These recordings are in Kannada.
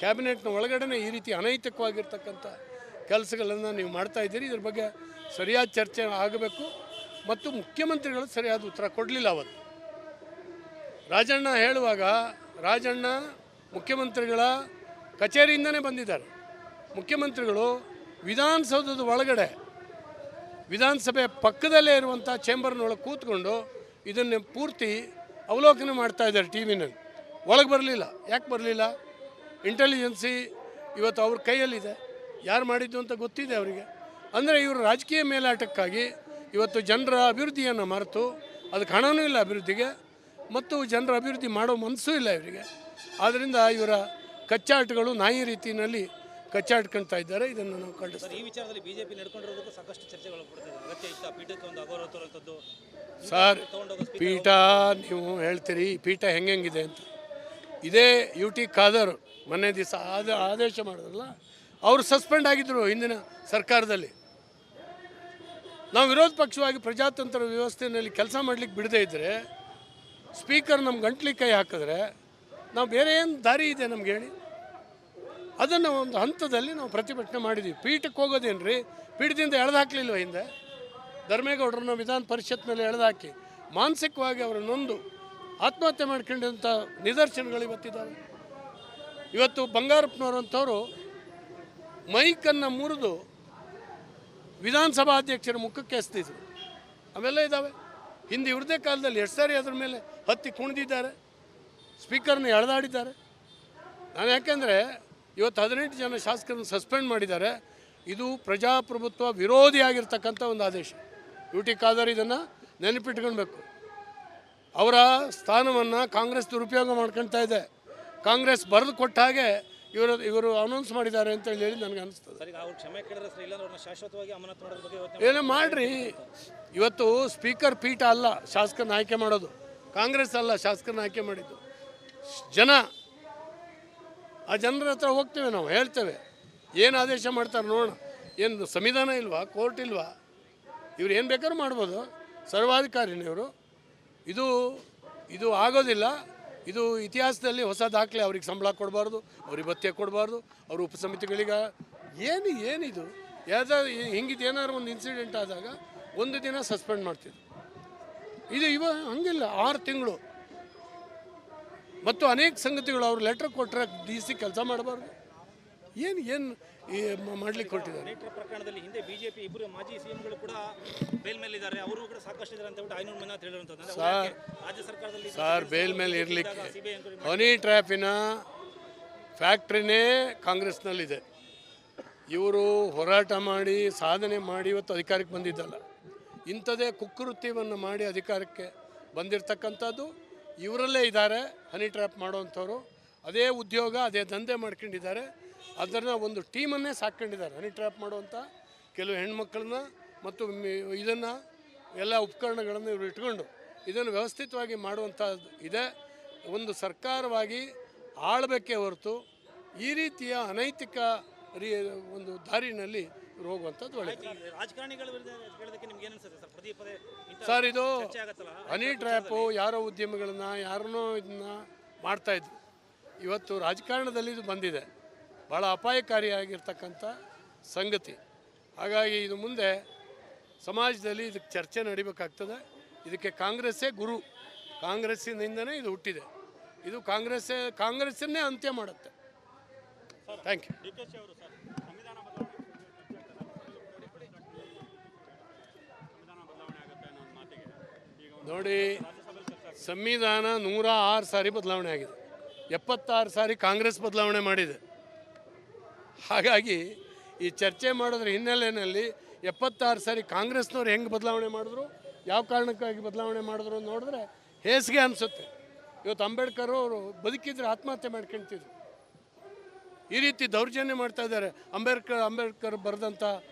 ಕ್ಯಾಬಿನೆಟ್ನ ಒಳಗಡೆ ಈ ರೀತಿ ಅನೈತಿಕವಾಗಿರ್ತಕ್ಕಂಥ ಕೆಲಸಗಳನ್ನು ನೀವು ಮಾಡ್ತಾ ಇದ್ದೀರಿ. ಇದ್ರ ಬಗ್ಗೆ ಸರಿಯಾದ ಚರ್ಚೆ ಆಗಬೇಕು ಮತ್ತು ಮುಖ್ಯಮಂತ್ರಿಗಳು ಸರಿಯಾದ ಉತ್ತರ ಕೊಡಲಿಲ್ಲ. ಅವತ್ತು ರಾಜಣ್ಣ ಹೇಳುವಾಗ ರಾಜಣ್ಣ ಮುಖ್ಯಮಂತ್ರಿಗಳ ಕಚೇರಿಯಿಂದನೇ ಬಂದಿದ್ದಾರೆ. ಮುಖ್ಯಮಂತ್ರಿಗಳು ವಿಧಾನಸೌಧದ ಒಳಗಡೆ ವಿಧಾನಸಭೆ ಪಕ್ಕದಲ್ಲೇ ಇರುವಂಥ ಚೇಂಬರ್ನೊಳಗೆ ಕೂತ್ಕೊಂಡು ಇದನ್ನು ಪೂರ್ತಿ ಅವಲೋಕನ ಮಾಡ್ತಾ ಇದ್ದಾರೆ. ಟಿ ವಿನಲ್ಲಿ ಒಳಗೆ ಬರಲಿಲ್ಲ. ಯಾಕೆ ಬರಲಿಲ್ಲ? ಇಂಟೆಲಿಜೆನ್ಸಿ ಇವತ್ತು ಅವ್ರ ಕೈಯಲ್ಲಿದೆ. ಯಾರು ಮಾಡಿದ್ದು ಅಂತ ಗೊತ್ತಿದೆ ಅವರಿಗೆ. ಅಂದರೆ ಇವರು ರಾಜಕೀಯ ಮೇಲಾಟಕ್ಕಾಗಿ ಇವತ್ತು ಜನರ ಅಭಿವೃದ್ಧಿಯನ್ನು ಮರೆತು, ಅದಕ್ಕೆ ಹಣವೂ ಇಲ್ಲ ಅಭಿವೃದ್ಧಿಗೆ ಮತ್ತು ಜನರ ಅಭಿವೃದ್ಧಿ ಮಾಡೋ ಮನಸ್ಸೂ ಇಲ್ಲ ಇವರಿಗೆ. ಆದ್ದರಿಂದ ಇವರ ಕಚ್ಚಾಟಗಳು ನಾಯಿ ರೀತಿಯಲ್ಲಿ ಕಚ್ಚಾಡ್ಕೊಳ್ತಾ ಇದ್ದಾರೆ. ಇದನ್ನು ನಾವು ಖಂಡಿಸ್ತೀವಿ. ಈ ವಿಚಾರದಲ್ಲಿ ಬಿಜೆಪಿ ನಡ್ಕೊಂಡಿರೋದಕ್ಕೂ ಸಾಕಷ್ಟು ಚರ್ಚೆಗಳು ಅಗತ್ಯ ಇತ್ತು. ಪೀಠಕ್ಕೆ ಒಂದು ಅಗೌರವ ತೋರುವಂಥದ್ದು ಸರ್, ಪೀಠ ನೀವು ಹೇಳ್ತೀರಿ ಪೀಠ ಹೆಂಗಿದೆ ಅಂತ. ಇದೇ ಯು ಟಿ ಖಾದರ್ ಮೊನ್ನೆ ದಿವಸ ಆದೇಶ ಮಾಡಿದ್ರಲ್ಲ, ಅವರು ಸಸ್ಪೆಂಡ್ ಆಗಿದ್ದರು ಹಿಂದಿನ ಸರ್ಕಾರದಲ್ಲಿ. ನಾವು ವಿರೋಧ ಪಕ್ಷವಾಗಿ ಪ್ರಜಾತಂತ್ರ ವ್ಯವಸ್ಥೆಯಲ್ಲಿ ಕೆಲಸ ಮಾಡಲಿಕ್ಕೆ ಬಿಡದೇ ಇದ್ದರೆ, ಸ್ಪೀಕರ್ ನಮ್ಮ ಗಂಟ್ಲಿಗೆ ಕೈ ಹಾಕಿದ್ರೆ ನಾವು ಬೇರೆ ಏನು ದಾರಿ ಇದೆ ನಮ್ಗೆ ಹೇಳಿ? ಅದನ್ನು ಒಂದು ಹಂತದಲ್ಲಿ ನಾವು ಪ್ರತಿಭಟನೆ ಮಾಡಿದ್ದೀವಿ. ಪೀಠಕ್ಕೆ ಹೋಗೋದೇನು ರೀ? ಪೀಠದಿಂದ ಎಳೆದು ಹಾಕಲಿಲ್ವ ಹಿಂದೆ? ಧರ್ಮೇಗೌಡರನ್ನ ವಿಧಾನ ಪರಿಷತ್ನಲ್ಲಿ ಎಳೆದಾಕಿ ಮಾನಸಿಕವಾಗಿ ಅವರ ನೊಂದು ಆತ್ಮಹತ್ಯೆ ಮಾಡ್ಕೊಂಡಂಥ ನಿದರ್ಶನಗಳು ಇವತ್ತಿದ್ದಾವೆ. ಇವತ್ತು ಬಂಗಾರಪ್ಪನವರಂಥವ್ರು ಮೈಕನ್ನು ಮುರಿದು ವಿಧಾನಸಭಾಧ್ಯಕ್ಷರ ಮುಖಕ್ಕೆ ಎಸ್ತಿದ್ರು. ಅವೆಲ್ಲ ಇದ್ದಾವೆ. ಹಿಂದೆ ಇವ್ರದೇ ಕಾಲದಲ್ಲಿ ಎಷ್ಟು ಸಾರಿ ಅದ್ರ ಮೇಲೆ ಹತ್ತಿ ಕುಣಿದಿದ್ದಾರೆ, ಸ್ಪೀಕರ್ನ ಎಳೆದಾಡಿದ್ದಾರೆ. ನಾನು ಯಾಕೆಂದರೆ ಇವತ್ತು 18 ಜನ ಶಾಸಕರನ್ನು ಸಸ್ಪೆಂಡ್ ಮಾಡಿದ್ದಾರೆ. ಇದು ಪ್ರಜಾಪ್ರಭುತ್ವ ವಿರೋಧಿಯಾಗಿರ್ತಕ್ಕಂಥ ಒಂದು ಆದೇಶ. ಯು ಟಿ ಖಾದರ್ ಇದನ್ನು ನೆನಪಿಟ್ಕೊಳ್ಬೇಕು. ಅವರ ಸ್ಥಾನವನ್ನು ಕಾಂಗ್ರೆಸ್ ದುರುಪಯೋಗ ಮಾಡ್ಕೊಳ್ತಾ ಇದೆ. ಕಾಂಗ್ರೆಸ್ ಬರೆದು ಕೊಟ್ಟ ಹಾಗೆ ಇವರು ಅನೌನ್ಸ್ ಮಾಡಿದ್ದಾರೆ ಅಂತ ಹೇಳಿ ನನಗೆ ಅನಿಸ್ತದೆ. ಏನೋ ಮಾಡಿರಿ. ಇವತ್ತು ಸ್ಪೀಕರ್ ಪೀಠ ಅಲ್ಲ ಶಾಸಕರನ್ನ ಆಯ್ಕೆ ಮಾಡೋದು, ಕಾಂಗ್ರೆಸ್ ಅಲ್ಲ ಶಾಸಕರನ್ನ ಆಯ್ಕೆ ಮಾಡಿದ್ದು, ಜನ. ಆ ಜನರ ಹತ್ರ ಹೋಗ್ತೇವೆ, ನಾವು ಹೇಳ್ತೇವೆ ಏನು ಆದೇಶ ಮಾಡ್ತಾರೆ ನೋಡೋಣ. ಏನು ಸಂವಿಧಾನ ಇಲ್ವಾ? ಕೋರ್ಟ್ ಇಲ್ವಾ? ಇವ್ರು ಏನು ಬೇಕಾದ್ರೂ ಮಾಡ್ಬೋದು, ಸರ್ವಾಧಿಕಾರಿನೇ ಇವರು. ಇದು ಆಗೋದಿಲ್ಲ. ಇದು ಇತಿಹಾಸದಲ್ಲಿ ಹೊಸ ದಾಖಲೆ. ಅವ್ರಿಗೆ ಸಂಬಳ ಕೊಡಬಾರ್ದು, ಅವ್ರಿಗೆ ಭತ್ಯೆ ಕೊಡಬಾರ್ದು, ಅವ್ರ ಉಪಸಮಿತಿಗಳಿಗೆ ಏನಿದು ಯಾವ್ದಾದ್ರು ಹಿಂಗಿದ್ದು ಏನಾದ್ರು ಒಂದು ಇನ್ಸಿಡೆಂಟ್ ಆದಾಗ ಒಂದು ದಿನ ಸಸ್ಪೆಂಡ್ ಮಾಡ್ತಿದ್ರು. ಇವಾಗ ಹಂಗಿಲ್ಲ, 6 ತಿಂಗಳು. ಮತ್ತು ಅನೇಕ ಸಂಗತಿಗಳು ಅವರು ಲೆಟ್ರ್ ಕೊಟ್ಟರೆ DC ಕೆಲಸ ಮಾಡಬಾರ್ದು. ಏನು ಮಾಡ್ಲಿಕ್ಕೆ ಕೊಟ್ಟಿದ್ದಾರೆ. ಪ್ರಕರಣದಲ್ಲಿ ಹಿಂದೆ ಬಿಜೆಪಿ ಇಬ್ಬರು ಮಾಜಿ ಸಿಎಂಗಳು ಕೂಡ ಬೇಲ್ ಮೇಲೆ ಇದ್ದಾರೆ. ಅವರು ಕೂಡ ಸಾಕಷ್ಟು ಇದ್ದಾರೆ ಅಂತ ಹೇಳ್ಬಿಟ್ಟು 500 ಮಂದಿ ಅಂತ ಹೇಳಿರುವಂಥದ್ದು. ರಾಜ್ಯ ಸರ್ಕಾರದಲ್ಲಿ ಸರ್ ಬೇಲ್ ಮೇಲೆ ಇರಲಿಕ್ಕೆ ಹನಿ ಟ್ರ್ಯಾಪಿನ ಫ್ಯಾಕ್ಟ್ರಿನೇ ಕಾಂಗ್ರೆಸ್ನಲ್ಲಿದೆ. ಇವರು ಹೋರಾಟ ಮಾಡಿ ಸಾಧನೆ ಮಾಡಿ ಇವತ್ತು ಅಧಿಕಾರಕ್ಕೆ ಬಂದಿದ್ದಲ್ಲ. ಇಂಥದೇ ಕುಕೃತ್ಯವನ್ನು ಮಾಡಿ ಅಧಿಕಾರಕ್ಕೆ ಬಂದಿರತಕ್ಕಂಥದ್ದು ಇವರಲ್ಲೇ ಇದ್ದಾರೆ. ಹನಿ ಟ್ರ್ಯಾಪ್ ಮಾಡೋವಂಥವ್ರು ಅದೇ ಉದ್ಯೋಗ, ಅದೇ ದಂಧೆ ಮಾಡ್ಕೊಂಡಿದ್ದಾರೆ. ಅದನ್ನು ಒಂದು ಟೀಮನ್ನೇ ಸಾಕೊಂಡಿದ್ದಾರೆ. ಹನಿ ಟ್ರ್ಯಾಪ್ ಮಾಡುವಂಥ ಕೆಲವು ಹೆಣ್ಮಕ್ಳನ್ನ ಮತ್ತು ಇದನ್ನು ಎಲ್ಲ ಉಪಕರಣಗಳನ್ನು ಇವರು ಇಟ್ಕೊಂಡು ಇದನ್ನು ವ್ಯವಸ್ಥಿತವಾಗಿ ಮಾಡುವಂಥದ್ದು ಇದೆ. ಒಂದು ಸರ್ಕಾರವಾಗಿ ಆಳಬೇಕೇ ಹೊರತು ಈ ರೀತಿಯ ಅನೈತಿಕ ಒಂದು ದಾರಿನಲ್ಲಿ ಹೋಗುವಂಥದ್ದು ಒಳ್ಳೆಯದು. ಸರ್, ಇದು ಹನಿ ಟ್ರ್ಯಾಪು ಯಾರೋ ಉದ್ಯಮಿಗಳನ್ನ ಯಾರನ್ನೋ ಇದನ್ನು ಮಾಡ್ತಾಯಿದ್ರು. ಇವತ್ತು ರಾಜಕಾರಣದಲ್ಲಿ ಇದು ಬಂದಿದೆ. ಭಾಳ ಅಪಾಯಕಾರಿಯಾಗಿರ್ತಕ್ಕಂಥ ಸಂಗತಿ. ಹಾಗಾಗಿ ಇದು ಮುಂದೆ ಸಮಾಜದಲ್ಲಿ ಇದಕ್ಕೆ ಚರ್ಚೆ ನಡಿಬೇಕಾಗ್ತದೆ. ಇದಕ್ಕೆ ಕಾಂಗ್ರೆಸ್ಸೇ ಗುರು. ಕಾಂಗ್ರೆಸ್ಸಿನಿಂದನೇ ಇದು ಹುಟ್ಟಿದೆ. ಇದು ಕಾಂಗ್ರೆಸ್ಸನ್ನೇ ಅಂತ್ಯ ಮಾಡುತ್ತೆ. Thank you. ನೋಡಿ, ಸಂವಿಧಾನ 106 ಸಾರಿ ಬದಲಾವಣೆ ಆಗಿದೆ. 76 ಸಾರಿ ಕಾಂಗ್ರೆಸ್ ಬದಲಾವಣೆ ಮಾಡಿದೆ. ಹಾಗಾಗಿ ಈ ಚರ್ಚೆ ಮಾಡೋದ್ರ ಹಿನ್ನೆಲೆಯಲ್ಲಿ 76 ಸಾರಿ ಕಾಂಗ್ರೆಸ್ನವ್ರು ಹೆಂಗೆ ಬದಲಾವಣೆ ಮಾಡಿದ್ರು, ಯಾವ ಕಾರಣಕ್ಕಾಗಿ ಬದಲಾವಣೆ ಮಾಡಿದ್ರು ನೋಡಿದ್ರೆ ಹೇಸಿಗೆ ಅನಿಸುತ್ತೆ. ಇವತ್ತು ಅಂಬೇಡ್ಕರ್ ಅವರು ಬದುಕಿದ್ರೆ ಆತ್ಮಹತ್ಯೆ ಮಾಡ್ಕೊಳ್ತಿದ್ರು. ಈ ರೀತಿ ದೌರ್ಜನ್ಯ ಮಾಡ್ತಾ ಇದ್ದಾರೆ. ಅಂಬೇಡ್ಕರ್ ಬರೆದಂಥ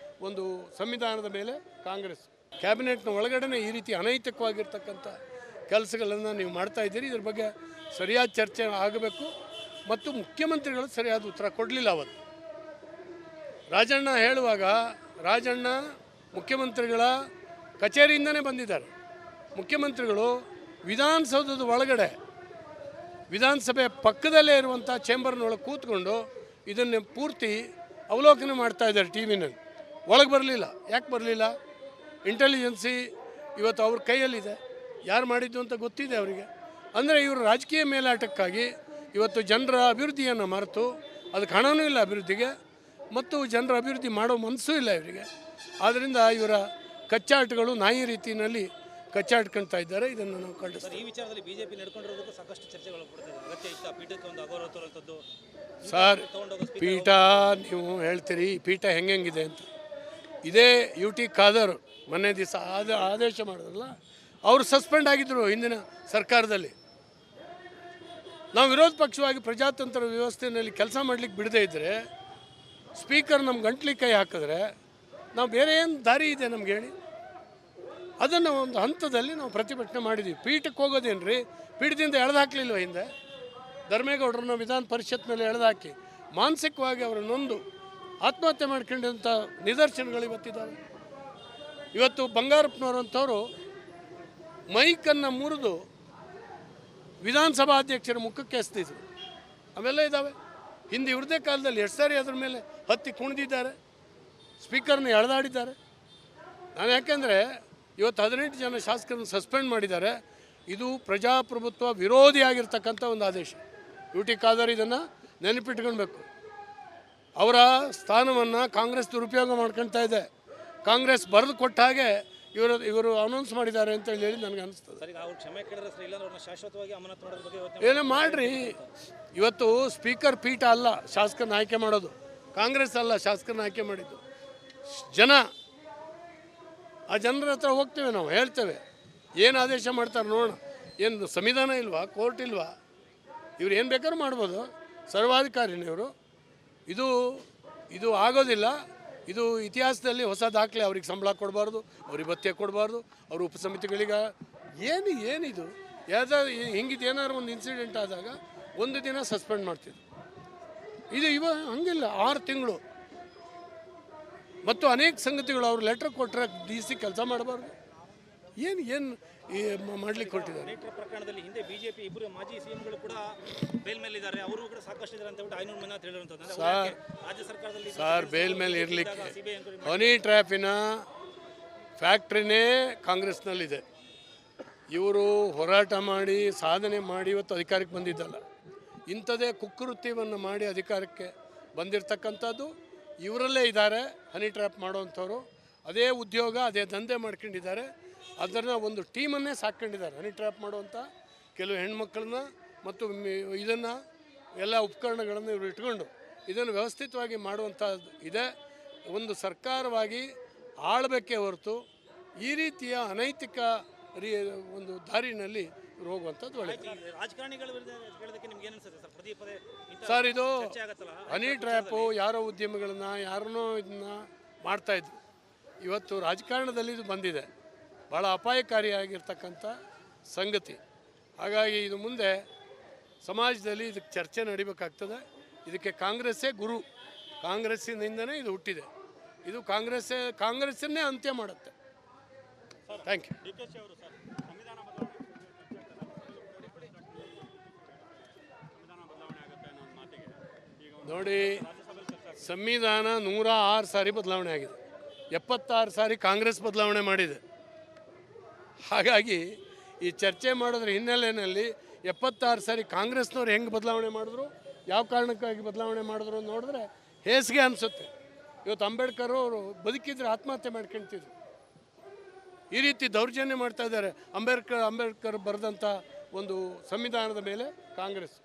ಒಂದು ಸಂವಿಧಾನದ ಮೇಲೆ ಕಾಂಗ್ರೆಸ್ ಕ್ಯಾಬಿನೆಟ್ನ ಒಳಗಡೆ ಈ ರೀತಿ ಅನೈತಿಕವಾಗಿರ್ತಕ್ಕಂಥ ಕೆಲಸಗಳನ್ನು ನೀವು ಮಾಡ್ತಾ ಇದ್ದೀರಿ. ಇದ್ರ ಬಗ್ಗೆ ಸರಿಯಾದ ಚರ್ಚೆ ಆಗಬೇಕು ಮತ್ತು ಮುಖ್ಯಮಂತ್ರಿಗಳು ಸರಿಯಾದ ಉತ್ತರ ಕೊಡಲಿಲ್ಲ. ಅವತ್ತು ರಾಜಣ್ಣ ಹೇಳುವಾಗ ರಾಜಣ್ಣ ಮುಖ್ಯಮಂತ್ರಿಗಳ ಕಚೇರಿಯಿಂದನೇ ಬಂದಿದ್ದಾರೆ. ಮುಖ್ಯಮಂತ್ರಿಗಳು ವಿಧಾನಸೌಧದ ಒಳಗಡೆ ವಿಧಾನಸಭೆ ಪಕ್ಕದಲ್ಲೇ ಇರುವಂಥ ಚೇಂಬರ್ನೊಳಗೆ ಕೂತ್ಕೊಂಡು ಇದನ್ನು ಪೂರ್ತಿ ಅವಲೋಕನ ಮಾಡ್ತಾ ಇದ್ದಾರೆ ಟಿ ವಿನಲ್ಲಿ. ಒಳಗೆ ಬರಲಿಲ್ಲ. ಯಾಕೆ ಬರಲಿಲ್ಲ? ಇಂಟೆಲಿಜೆನ್ಸಿ ಇವತ್ತು ಅವ್ರ ಕೈಯಲ್ಲಿದೆ. ಯಾರು ಮಾಡಿದ್ದು ಅಂತ ಗೊತ್ತಿದೆ ಅವರಿಗೆ. ಅಂದರೆ ಇವರು ರಾಜಕೀಯ ಮೇಲಾಟಕ್ಕಾಗಿ ಇವತ್ತು ಜನರ ಅಭಿವೃದ್ಧಿಯನ್ನು ಮರೆತು, ಅದಕ್ಕೆ ಹಣವೂ ಇಲ್ಲ ಅಭಿವೃದ್ಧಿಗೆ, ಮತ್ತು ಜನರ ಅಭಿವೃದ್ಧಿ ಮಾಡೋ ಮನಸ್ಸೂ ಇಲ್ಲ ಇವರಿಗೆ. ಆದ್ದರಿಂದ ಇವರ ಕಚ್ಚಾಟಗಳು ನಾಯಿ ರೀತಿಯಲ್ಲಿ ಕಚ್ಚಾಟ್ಕೊಳ್ತಾ ಇದ್ದಾರೆ. ಇದನ್ನು ನಾವು ಖಂಡಿಸ್ತೀವಿ. ಈ ವಿಚಾರದಲ್ಲಿ ಬಿಜೆಪಿ ನಡ್ಕೊಂಡಿರೋದಕ್ಕೂ ಸಾಕಷ್ಟು ಚರ್ಚೆಗಳು ಕೊಡ್ತಿದೆ. ಅಗತ್ಯ ಇತ್ತ ಪೀಠಕ್ಕೆ ಒಂದು ಅಗೌರವ ತೋರುವಂಥದ್ದು. ಸರ್, ಪೀಠ ನೀವು ಹೇಳ್ತೀರಿ ಪೀಠ ಹೆಂಗಿದೆ ಅಂತ. ಇದೇ ಯು ಟಿ ಖಾದರ್ ಮೊನ್ನೆ ದಿವಸ ಆದೇಶ ಮಾಡಿದ್ರಲ್ಲ, ಅವರು ಸಸ್ಪೆಂಡ್ ಆಗಿದ್ದರು ಹಿಂದಿನ ಸರ್ಕಾರದಲ್ಲಿ. ನಾವು ವಿರೋಧ ಪಕ್ಷವಾಗಿ ಪ್ರಜಾತಂತ್ರ ವ್ಯವಸ್ಥೆಯಲ್ಲಿ ಕೆಲಸ ಮಾಡಲಿಕ್ಕೆ ಬಿಡದೇ ಇದ್ದರೆ, ಸ್ಪೀಕರ್ ನಮ್ಮ ಗಂಟ್ಲಿಗೆ ಕೈ ಹಾಕಿದ್ರೆ ನಾವು ಬೇರೆ ಏನು ದಾರಿ ಇದೆ ನಮ್ಗೆ ಹೇಳಿ? ಅದನ್ನು ಒಂದು ಹಂತದಲ್ಲಿ ನಾವು ಪ್ರತಿಭಟನೆ ಮಾಡಿದ್ವಿ. ಪೀಠಕ್ಕೆ ಹೋಗೋದೇನು ರೀ? ಪೀಠದಿಂದ ಎಳೆದಾಕಲಿಲ್ವ ಹಿಂದೆ? ಧರ್ಮೇಗೌಡರನ್ನ ವಿಧಾನ ಪರಿಷತ್ನಲ್ಲಿ ಎಳೆದಾಕಿ ಮಾನಸಿಕವಾಗಿ ಅವರು ನೊಂದು ಆತ್ಮಹತ್ಯೆ ಮಾಡ್ಕೊಂಡಂಥ ನಿದರ್ಶನಗಳು ಇವತ್ತಿದ್ದಾವೆ. ಇವತ್ತು ಬಂಗಾರಪ್ಪನವರಂಥವ್ರು ಮೈಕನ್ನು ಮುರಿದು ವಿಧಾನಸಭಾ ಅಧ್ಯಕ್ಷರ ಮುಖಕ್ಕೆ ಎಸ್ತಿದ್ರು. ಅವೆಲ್ಲ ಇದ್ದಾವೆ. ಹಿಂದೆ ಇವ್ರದೇ ಕಾಲದಲ್ಲಿ ಎಷ್ಟು ಸಾರಿ ಅದ್ರ ಮೇಲೆ ಹತ್ತಿ ಕುಣಿದಿದ್ದಾರೆ, ಸ್ಪೀಕರ್ನ ಎಳೆದಾಡಿದ್ದಾರೆ. ನಾನು ಯಾಕೆಂದರೆ ಇವತ್ತು 18 ಜನ ಶಾಸಕರನ್ನು ಸಸ್ಪೆಂಡ್ ಮಾಡಿದ್ದಾರೆ. ಇದು ಪ್ರಜಾಪ್ರಭುತ್ವ ವಿರೋಧಿಯಾಗಿರ್ತಕ್ಕಂಥ ಒಂದು ಆದೇಶ. ಯು ಟಿ ಖಾದರ್ ಇದನ್ನು ನೆನಪಿಟ್ಕೊಳ್ಬೇಕು. ಅವರ ಸ್ಥಾನವನ್ನು ಕಾಂಗ್ರೆಸ್ ದುರುಪಯೋಗ ಮಾಡ್ಕೊಳ್ತಾ ಇದೆ. ಕಾಂಗ್ರೆಸ್ ಬರೆದು ಕೊಟ್ಟ ಹಾಗೆ ಇವರು ಅನೌನ್ಸ್ ಮಾಡಿದ್ದಾರೆ ಅಂತ ಹೇಳಿ ನನಗೆ ಅನಿಸ್ತದೆ. ಏನೋ ಮಾಡಿರಿ. ಇವತ್ತು ಸ್ಪೀಕರ್ ಪೀಠ ಅಲ್ಲ ಶಾಸಕರನ್ನ ಆಯ್ಕೆ ಮಾಡೋದು, ಕಾಂಗ್ರೆಸ್ ಅಲ್ಲ ಶಾಸಕರನ್ನ ಆಯ್ಕೆ ಮಾಡಿದ್ದು, ಜನ. ಆ ಜನರ ಹತ್ರ ಹೋಗ್ತೇವೆ, ನಾವು ಹೇಳ್ತೇವೆ ಏನು ಆದೇಶ ಮಾಡ್ತಾರೆ ನೋಡೋಣ. ಏನು ಸಂವಿಧಾನ ಇಲ್ವಾ? ಕೋರ್ಟ್ ಇಲ್ವಾ? ಇವ್ರು ಏನು ಬೇಕಾದ್ರೂ ಮಾಡ್ಬೋದು, ಸರ್ವಾಧಿಕಾರಿನ ಇವರು. ಇದು ಆಗೋದಿಲ್ಲ. ಇದು ಇತಿಹಾಸದಲ್ಲಿ ಹೊಸ ದಾಖಲೆ. ಅವ್ರಿಗೆ ಸಂಬಳ ಕೊಡಬಾರ್ದು, ಅವ್ರಿಗೆ ಭತ್ಯೆ ಕೊಡಬಾರ್ದು, ಅವ್ರ ಉಪಸಮಿತಿಗಳಿಗೆ ಏನಿದು ಯಾವ್ದಾದ್ರು ಹಿಂಗಿದ್ದು ಏನಾದ್ರು ಒಂದು ಇನ್ಸಿಡೆಂಟ್ ಆದಾಗ ಒಂದು ದಿನ ಸಸ್ಪೆಂಡ್ ಮಾಡ್ತಿದ್ರು. ಇದು ಹಂಗಿಲ್ಲ, 6 ತಿಂಗಳು. ಮತ್ತು ಅನೇಕ ಸಂಗತಿಗಳು ಅವ್ರು ಲೆಟ್ರ್ ಕೊಟ್ಟರೆ DC ಕೆಲಸ ಮಾಡಬಾರ್ದು. ಏನು ಮಾಡ್ಲಿಕ್ಕೆ ಕೊಟ್ಟಿದ್ದಾರೆ. ಪ್ರಕರಣದಲ್ಲಿ ಹಿಂದೆ ಬಿಜೆಪಿ ಇಬ್ಬರು ಮಾಜಿ ಸಿಎಂಗಳು ಕೂಡ ಬೇಲ್ ಮೇಲೆ ಇದ್ದಾರೆ. ಅವರು ಕೂಡ ಸಾಕಷ್ಟು ಇದ್ದಾರೆ ಅಂತ ಐನೂರು ಮಂದಿ ಹೇಳಿರುವಂಥದ್ದು. ರಾಜ್ಯ ಸರ್ಕಾರದಲ್ಲಿ ಸರ್ ಬೇಲ್ ಮೇಲೆ ಇರಲಿಕ್ಕೆ ಹನಿ ಟ್ರ್ಯಾಪಿನ ಫ್ಯಾಕ್ಟ್ರಿನೇ ಕಾಂಗ್ರೆಸ್ನಲ್ಲಿದೆ. ಇವರು ಹೋರಾಟ ಮಾಡಿ ಸಾಧನೆ ಮಾಡಿ ಇವತ್ತು ಅಧಿಕಾರಕ್ಕೆ ಬಂದಿದ್ದಲ್ಲ. ಇಂಥದೇ ಕುಕೃತ್ಯವನ್ನು ಮಾಡಿ ಅಧಿಕಾರಕ್ಕೆ ಬಂದಿರತಕ್ಕಂಥದ್ದು ಇವರಲ್ಲೇ ಇದ್ದಾರೆ. ಹನಿ ಟ್ರ್ಯಾಪ್ ಮಾಡೋವಂಥವ್ರು ಅದೇ ಉದ್ಯೋಗ, ಅದೇ ದಂಧೆ ಮಾಡ್ಕೊಂಡಿದ್ದಾರೆ. ಅದನ್ನು ಒಂದು ಟೀಮನ್ನೇ ಸಾಕೊಂಡಿದ್ದಾರೆ. ಹನಿ ಟ್ರ್ಯಾಪ್ ಮಾಡುವಂಥ ಕೆಲವು ಹೆಣ್ಮಕ್ಳನ್ನ ಮತ್ತು ಇದನ್ನು ಎಲ್ಲ ಉಪಕರಣಗಳನ್ನು ಇವರು ಇಟ್ಕೊಂಡು ಇದನ್ನು ವ್ಯವಸ್ಥಿತವಾಗಿ ಮಾಡುವಂಥದ್ದು ಇದೆ. ಒಂದು ಸರ್ಕಾರವಾಗಿ ಆಳಬೇಕೇ ಹೊರತು ಈ ರೀತಿಯ ಅನೈತಿಕ ಒಂದು ದಾರಿನಲ್ಲಿ ಇವರು ಹೋಗುವಂಥದ್ದು ಒಳ್ಳೆಯದು. ಸರ್, ಇದು ಹನಿ ಟ್ರ್ಯಾಪು ಯಾರೋ ಉದ್ಯಮಿಗಳನ್ನ ಯಾರನ್ನೋ ಇದನ್ನ ಮಾಡ್ತಾಯಿದ್ರು. ಇವತ್ತು ರಾಜಕಾರಣದಲ್ಲಿ ಇದು ಬಂದಿದೆ. ಭಾಳ ಅಪಾಯಕಾರಿಯಾಗಿರ್ತಕ್ಕಂಥ ಸಂಗತಿ. ಹಾಗಾಗಿ ಇದು ಮುಂದೆ ಸಮಾಜದಲ್ಲಿ ಇದಕ್ಕೆ ಚರ್ಚೆ ನಡಿಬೇಕಾಗ್ತದೆ. ಇದಕ್ಕೆ ಕಾಂಗ್ರೆಸ್ಸೇ ಗುರು. ಕಾಂಗ್ರೆಸ್ಸಿನಿಂದನೇ ಇದು ಹುಟ್ಟಿದೆ. ಇದು ಕಾಂಗ್ರೆಸ್ಸನ್ನೇ ಅಂತ್ಯ ಮಾಡುತ್ತೆ. Thank you. ನೋಡಿ, ಸಂವಿಧಾನ 106 ಸಾರಿ ಬದಲಾವಣೆ ಆಗಿದೆ. 76 ಸಾರಿ ಕಾಂಗ್ರೆಸ್ ಬದಲಾವಣೆ ಮಾಡಿದೆ. ಹಾಗಾಗಿ ಈ ಚರ್ಚೆ ಮಾಡೋದ್ರ ಹಿನ್ನೆಲೆಯಲ್ಲಿ 76 ಸಾರಿ ಕಾಂಗ್ರೆಸ್ನವ್ರು ಹೆಂಗೆ ಬದಲಾವಣೆ ಮಾಡಿದ್ರು, ಯಾವ ಕಾರಣಕ್ಕಾಗಿ ಬದಲಾವಣೆ ಮಾಡಿದ್ರು ನೋಡಿದ್ರೆ ಹೇಸಿಗೆ ಅನಿಸುತ್ತೆ. ಇವತ್ತು ಅಂಬೇಡ್ಕರ್ ಅವರು ಬದುಕಿದ್ರೆ ಆತ್ಮಹತ್ಯೆ ಮಾಡ್ಕೊಳ್ತಿದ್ರು. ಈ ರೀತಿ ದೌರ್ಜನ್ಯ ಮಾಡ್ತಾ ಇದ್ದಾರೆ ಅಂಬೇಡ್ಕರ್ ಬರೆದಂಥ ಒಂದು ಸಂವಿಧಾನದ ಮೇಲೆ ಕಾಂಗ್ರೆಸ್.